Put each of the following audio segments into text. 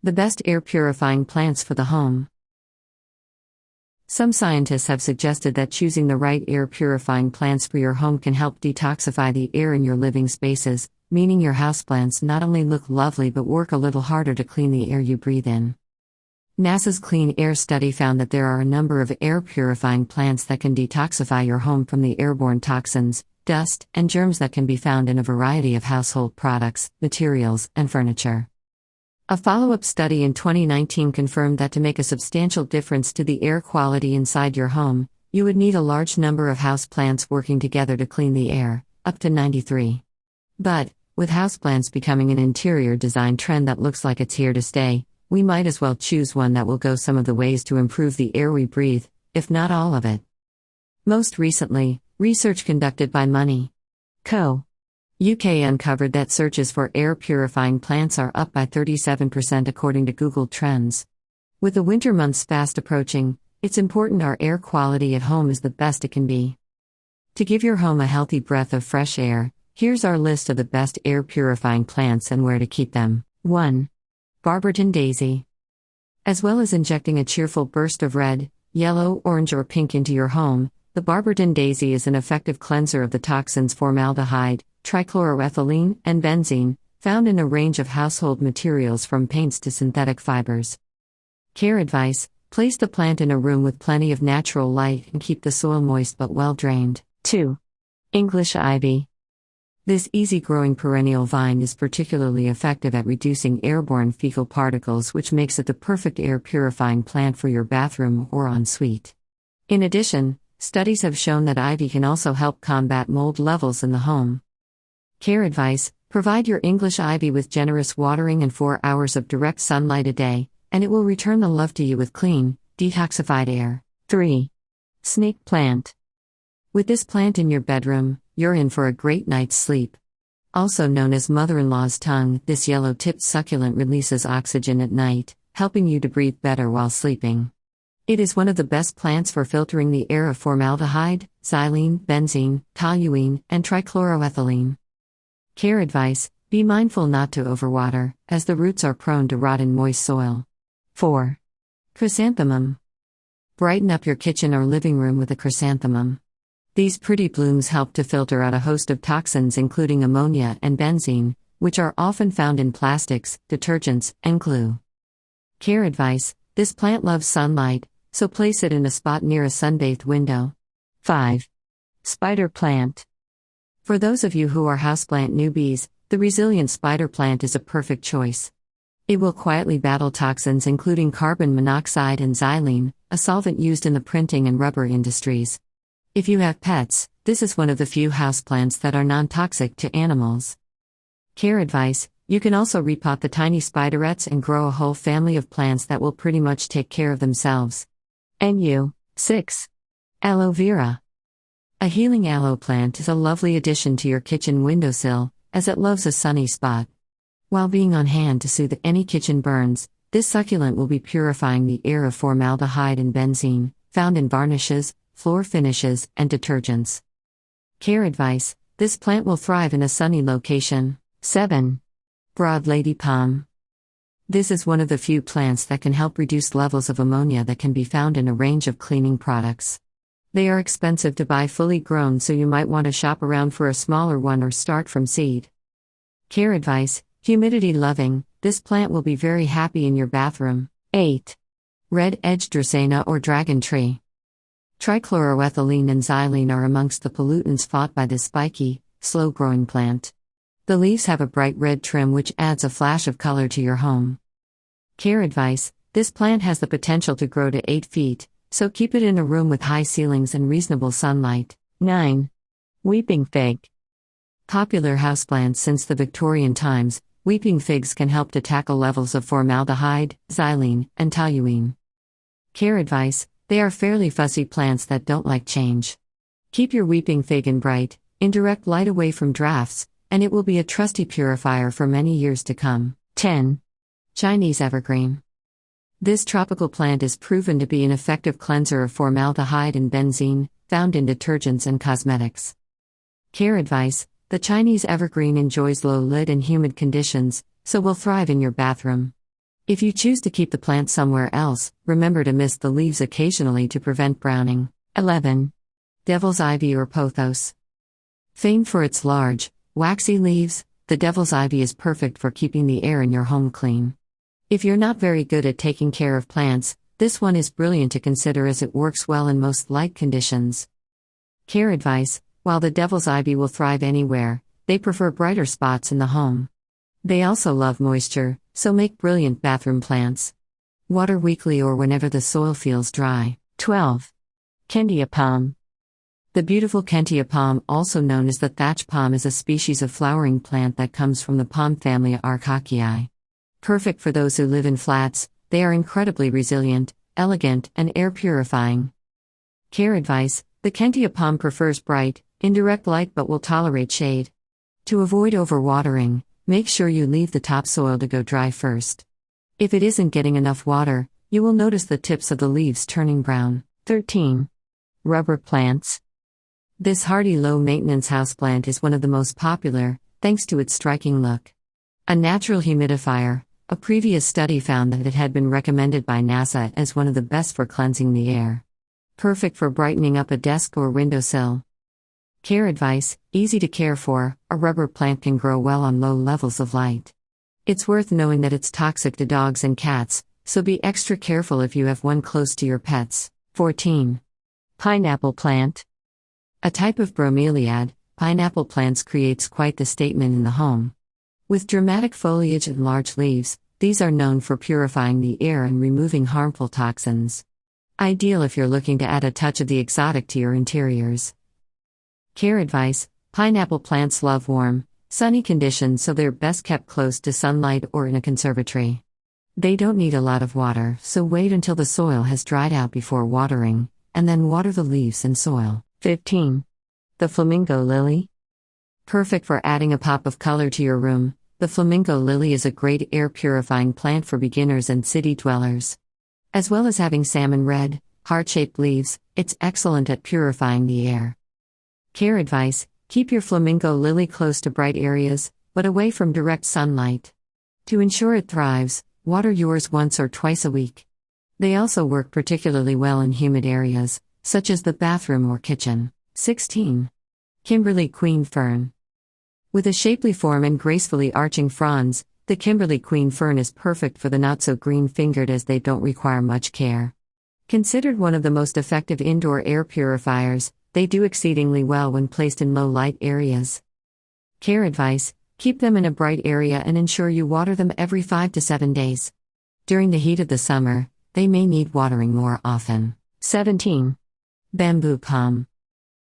The best air purifying plants for the home. Some scientists have suggested that choosing the right air purifying plants for your home can help detoxify the air in your living spaces, meaning your houseplants not only look lovely but work a little harder to clean the air you breathe in. NASA's Clean Air study found that there are a number of air purifying plants that can detoxify your home from the airborne toxins, dust, and germs that can be found in a variety of household products, materials, and furniture. A follow-up study in 2019 confirmed that to make a substantial difference to the air quality inside your home, you would need a large number of houseplants working together to clean the air, up to 93. But, with houseplants becoming an interior design trend that looks like it's here to stay, we might as well choose one that will go some of the ways to improve the air we breathe, if not all of it. Most recently, research conducted by Money Co. UK uncovered that searches for air purifying plants are up by 37% according to Google Trends. With the winter months fast approaching, it's important our air quality at home is the best it can be. To give your home a healthy breath of fresh air, here's our list of the best air purifying plants and where to keep them. 1. Barberton Daisy. As well as injecting a cheerful burst of red, yellow, orange, or pink into your home, the Barberton Daisy is an effective cleanser of the toxins formaldehyde, trichloroethylene, and benzene, found in a range of household materials from paints to synthetic fibers. Care advice: place the plant in a room with plenty of natural light and keep the soil moist but well drained. 2. English Ivy. This easy-growing perennial vine is particularly effective at reducing airborne fecal particles, which makes it the perfect air purifying plant for your bathroom or ensuite. In addition, studies have shown that ivy can also help combat mold levels in the home. Care advice: provide your English ivy with generous watering and 4 hours of direct sunlight a day, and it will return the love to you with clean, detoxified air. 3. Snake Plant. With this plant in your bedroom, you're in for a great night's sleep. Also known as mother-in-law's tongue, this yellow-tipped succulent releases oxygen at night, helping you to breathe better while sleeping. It is one of the best plants for filtering the air of formaldehyde, xylene, benzene, toluene, and trichloroethylene. Care advice: be mindful not to overwater, as the roots are prone to rot in moist soil. 4. Chrysanthemum. Brighten up your kitchen or living room with a chrysanthemum. These pretty blooms help to filter out a host of toxins including ammonia and benzene, which are often found in plastics, detergents, and glue. Care advice: this plant loves sunlight, so place it in a spot near a sunbathed window. 5. Spider Plant. For those of you who are houseplant newbies, the resilient spider plant is a perfect choice. It will quietly battle toxins including carbon monoxide and xylene, a solvent used in the printing and rubber industries. If you have pets, this is one of the few houseplants that are non-toxic to animals. Care advice: you can also repot the tiny spiderets and grow a whole family of plants that will pretty much take care of themselves. 6. Aloe Vera. A healing aloe plant is a lovely addition to your kitchen windowsill, as it loves a sunny spot. While being on hand to soothe any kitchen burns, this succulent will be purifying the air of formaldehyde and benzene, found in varnishes, floor finishes, and detergents. Care advice: this plant will thrive in a sunny location. 7. Broad Lady Palm. This is one of the few plants that can help reduce levels of ammonia that can be found in a range of cleaning products. They are expensive to buy fully grown, so you might want to shop around for a smaller one or start from seed. Care advice: humidity loving, this plant will be very happy in your bathroom. 8. Red-edged DRACAENA or dragon tree. Trichloroethylene and xylene are amongst the pollutants fought by this spiky, slow-growing plant. The leaves have a bright red trim which adds a flash of color to your home. Care advice: this plant has the potential to grow to 8 feet, so keep it in a room with high ceilings and reasonable sunlight. 9. Weeping Fig. Popular houseplants since the Victorian times, weeping figs can help to tackle levels of formaldehyde, xylene, and toluene. Care advice: they are fairly fussy plants that don't like change. Keep your weeping fig in bright, indirect light away from drafts, and it will be a trusty purifier for many years to come. 10. Chinese Evergreen. This tropical plant is proven to be an effective cleanser of formaldehyde and benzene, found in detergents and cosmetics. Care advice: the Chinese evergreen enjoys low lit and humid conditions, so will thrive in your bathroom. If you choose to keep the plant somewhere else, remember to mist the leaves occasionally to prevent browning. 11. Devil's ivy or pothos. Famed for its large, waxy leaves, the devil's ivy is perfect for keeping the air in your home clean. If you're not very good at taking care of plants, this one is brilliant to consider as it works well in most light conditions. Care advice: while the devil's ivy will thrive anywhere, they prefer brighter spots in the home. They also love moisture, so make brilliant bathroom plants. Water weekly or whenever the soil feels dry. 12. KENTIA palm. The beautiful KENTIA palm, also known as the thatch palm, is a species of flowering plant that comes from the palm family Arcaceae. Perfect for those who live in flats, they are incredibly resilient, elegant, and air purifying. Care advice: the KENTIA palm prefers bright, indirect light but will tolerate shade. To avoid overwatering, make sure you leave the topsoil to go dry first. If it isn't getting enough water, you will notice the tips of the leaves turning brown. 13. Rubber plants. This hardy low-maintenance houseplant is one of the most popular, thanks to its striking look. A natural humidifier, a previous study found that it had been recommended by NASA as one of the best for cleansing the air. Perfect for brightening up a desk or windowsill. Care advice: easy to care for, a rubber plant can grow well on low levels of light. It's worth knowing that it's toxic to dogs and cats, so be extra careful if you have one close to your pets. 14. Pineapple plant. A type of bromeliad, pineapple plants creates quite the statement in the home. With dramatic foliage and large leaves, these are known for purifying the air and removing harmful toxins. Ideal if you're looking to add a touch of the exotic to your interiors. Care advice: pineapple plants love warm, sunny conditions, so they're best kept close to sunlight or in a conservatory. They don't need a lot of water, so wait until the soil has dried out before watering, and then water the leaves and soil. 15. The flamingo lily. Perfect for adding a pop of color to your room, the flamingo lily is a great air-purifying plant for beginners and city dwellers. As well as having salmon red, heart-shaped leaves, it's excellent at purifying the air. Care advice: keep your flamingo lily close to bright areas, but away from direct sunlight. To ensure it thrives, water yours once or twice a week. They also work particularly well in humid areas, such as the bathroom or kitchen. 16. Kimberly queen fern. With a shapely form and gracefully arching fronds, the Kimberly queen fern is perfect for the not-so-green-fingered, as they don't require much care. Considered one of the most effective indoor air purifiers, they do exceedingly well when placed in low-light areas. Care advice: keep them in a bright area and ensure you water them every 5 to 7 days. During the heat of the summer, they may need watering more often. 17. Bamboo palm.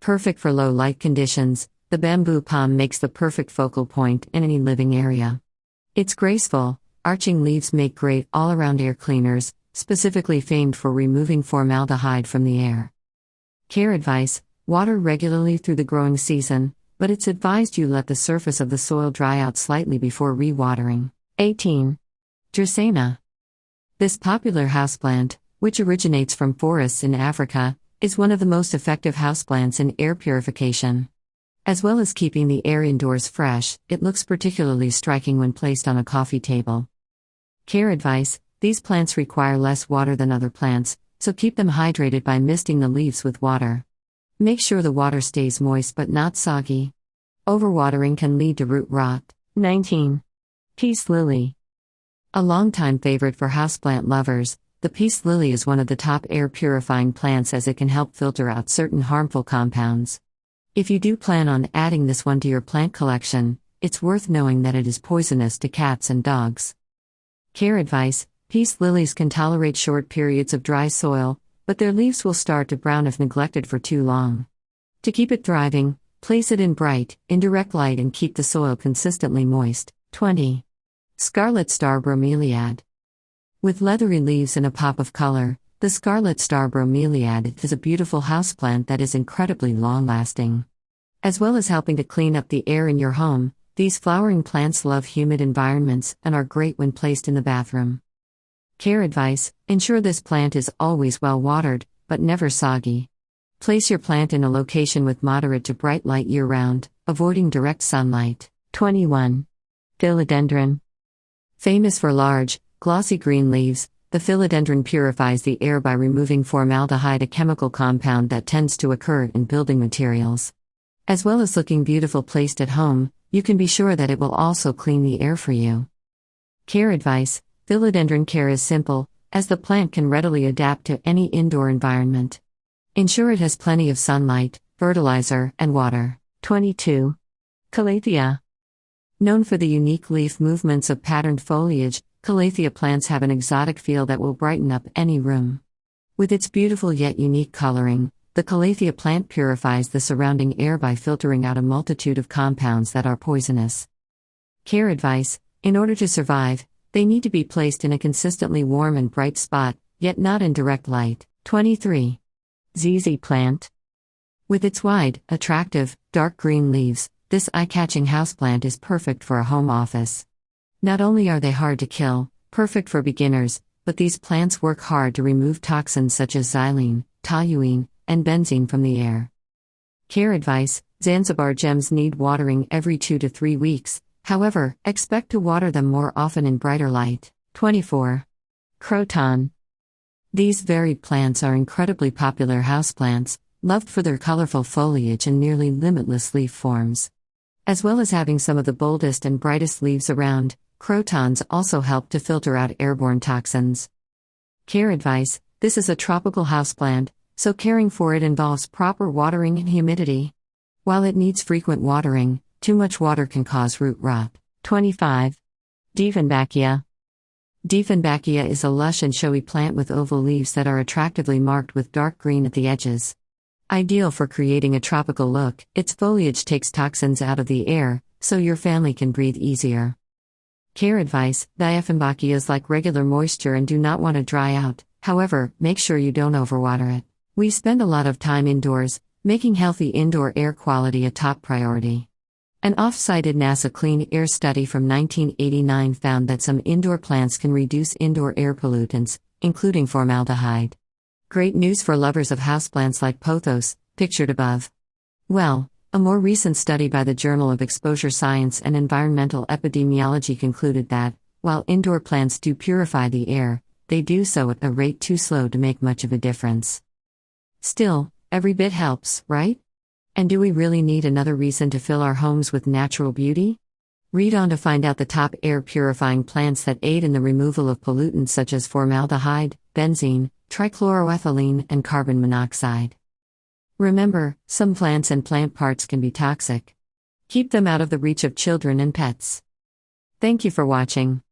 Perfect for low-light conditions, the bamboo palm makes the perfect focal point in any living area. Its graceful, arching leaves make great all-around air cleaners, specifically famed for removing formaldehyde from the air. Care advice: water regularly through the growing season, but it's advised you let the surface of the soil dry out slightly before re-watering. 18. DRACAENA. This popular houseplant, which originates from forests in Africa, is one of the most effective houseplants in air purification. As well as keeping the air indoors fresh, it looks particularly striking when placed on a coffee table. Care advice: these plants require less water than other plants, so keep them hydrated by misting the leaves with water. Make sure the water stays moist but not soggy. Overwatering can lead to root rot. 19. Peace lily. A longtime favorite for houseplant lovers, the peace lily is one of the top air purifying plants, as it can help filter out certain harmful compounds. If you do plan on adding this one to your plant collection, it's worth knowing that it is poisonous to cats and dogs. Care advice: peace lilies can tolerate short periods of dry soil, but their leaves will start to brown if neglected for too long. To keep it thriving, place it in bright, indirect light and keep the soil consistently moist. 20. Scarlet star bromeliad. With leathery leaves and a pop of color, the scarlet star bromeliad is a beautiful houseplant that is incredibly long-lasting. As well as helping to clean up the air in your home, these flowering plants love humid environments and are great when placed in the bathroom. Care advice: ensure this plant is always well watered, but never soggy. Place your plant in a location with moderate to bright light year-round, avoiding direct sunlight. 21. Philodendron. Famous for large, glossy green leaves. The philodendron purifies the air by removing formaldehyde, a chemical compound that tends to occur in building materials. As well as looking beautiful placed at home, you can be sure that it will also clean the air for you. Care advice: philodendron care is simple, as the plant can readily adapt to any indoor environment. Ensure it has plenty of sunlight, fertilizer, and water. 22. Calathea. Known for the unique leaf movements of patterned foliage, Calathea plants have an exotic feel that will brighten up any room. With its beautiful yet unique coloring, the Calathea plant purifies the surrounding air by filtering out a multitude of compounds that are poisonous. Care advice: in order to survive, they need to be placed in a consistently warm and bright spot, yet not in direct light. 23. ZZ plant. With its wide, attractive, dark green leaves, this eye-catching houseplant is perfect for a home office. Not only are they hard to kill, perfect for beginners, but these plants work hard to remove toxins such as xylene, toluene, and benzene from the air. Care advice: Zanzibar gems need watering every 2 to 3 weeks, however, expect to water them more often in brighter light. 24. Croton. These varied plants are incredibly popular houseplants, loved for their colorful foliage and nearly limitless leaf forms. As well as having some of the boldest and brightest leaves around, crotons also help to filter out airborne toxins. Care advice: this is a tropical houseplant, so caring for it involves proper watering and humidity. While it needs frequent watering, too much water can cause root rot. 25. Dieffenbachia. Dieffenbachia is a lush and showy plant with oval leaves that are attractively marked with dark green at the edges. Ideal for creating a tropical look, its foliage takes toxins out of the air, so your family can breathe easier. Care advice: Dieffenbachias like regular moisture and do not want to dry out, however, make sure you don't overwater it. We spend a lot of time indoors, making healthy indoor air quality a top priority. An off-cited NASA Clean Air study from 1989 found that some indoor plants can reduce indoor air pollutants, including formaldehyde. Great news for lovers of houseplants like pothos, pictured above. Well, a more recent study by the Journal of Exposure Science and Environmental Epidemiology concluded that, while indoor plants do purify the air, they do so at a rate too slow to make much of a difference. Still, every bit helps, right? And do we really need another reason to fill our homes with natural beauty? Read on to find out the top air-purifying plants that aid in the removal of pollutants such as formaldehyde, benzene, trichloroethylene, and carbon monoxide. Remember, some plants and plant parts can be toxic. Keep them out of the reach of children and pets. Thank you for watching.